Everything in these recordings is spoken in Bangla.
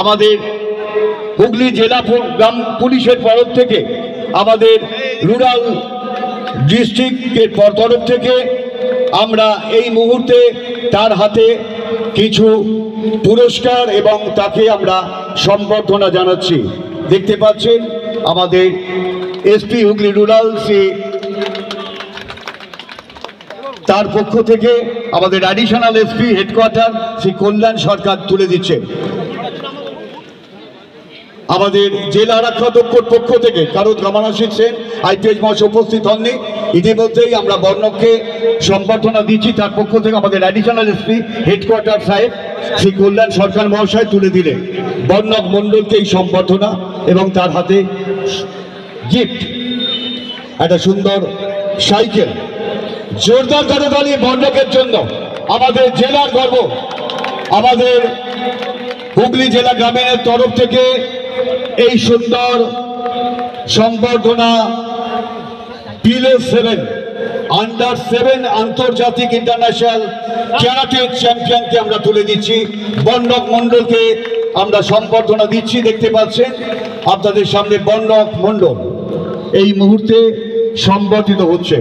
আমাদের হুগলি জেলা গ্রাম পুলিশের তরফ থেকে, আমাদের রুরাল ডিস্ট্রিক্টের তরফ থেকে আমরা এই মুহূর্তে তার হাতে কিছু পুরস্কার এবং তাকে আমরা সম্বর্ধনা জানাচ্ছি। দেখতে পাচ্ছেন আমাদের এসপি হুগলি রুরাল তার পক্ষ থেকে আমাদের অ্যাডিশনাল এসপি হেডকোয়ার্টার শ্রী কল্যাণ সরকার তুলে দিচ্ছে। আমাদের জেলা আরক্ষা দপ্তর পক্ষ থেকে কারণ রমানাশিক সেন আইপিএস মহাশয় উপস্থিত হননি, ইতিমধ্যেই আমরা বর্ণককে সম্বর্ধনা দিচ্ছি। তার পক্ষ থেকে আমাদের অ্যাডিশনাল এসপি হেডকোয়ার্টার সাহেব শ্রী কল্যাণ সরকার মহাশয় তুলে দিলেন বর্ণক মণ্ডলকে এই সম্বর্ধনা এবং তার হাতে গিফট একটা সুন্দর সাইকেল। জোরদার করতালি বর্ণকের জন্য। আমাদের জেলার গর্ব, আমাদের হুগলি জেলা গ্রামীণের তরফ থেকে এই সুন্দর সম্বর্ধনা বিলো 7 আন্ডার 7 আন্তর্জাতিক ইন্টারন্যাশনাল ক্যারাটে চ্যাম্পিয়নকে আমরা তুলে দিচ্ছি। বর্ণক মণ্ডলকে আমরা সম্বর্ধনা দিচ্ছি। দেখতে পাচ্ছেন আপনাদের সামনে বর্ণক মণ্ডল এই মুহূর্তে সম্বর্ধিত হচ্ছে।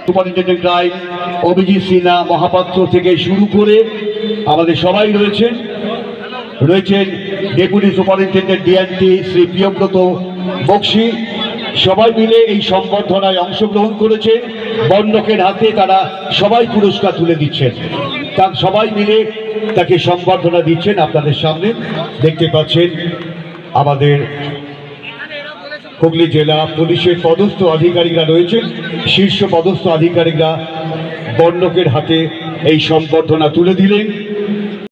সুপারিনটেন্ডেন্ট রায় অভিজিৎ সিনহা মহাপাত্র থেকে শুরু করে আমাদের সবাই রয়েছেন deputy superintendent DNT Shri Priyabrata Bakshi, সবাই মিলে এই সম্বর্ধনায় অংশগ্রহণ করেছেন। বর্ণকের হাতে তারা সবাই পুরস্কার তুলে দিচ্ছেন, তার সবাই মিলে তাকে সম্বর্ধনা দিচ্ছেন। আপনাদের সামনে দেখতে পাচ্ছেন আমাদের হুগলি জেলা পুলিশের পদস্থ আধিকারিকরা রয়েছেন, শীর্ষ পদস্থ আধিকারিকরা বর্ণকের হাতে এই সম্বর্ধনা তুলে দিলেন।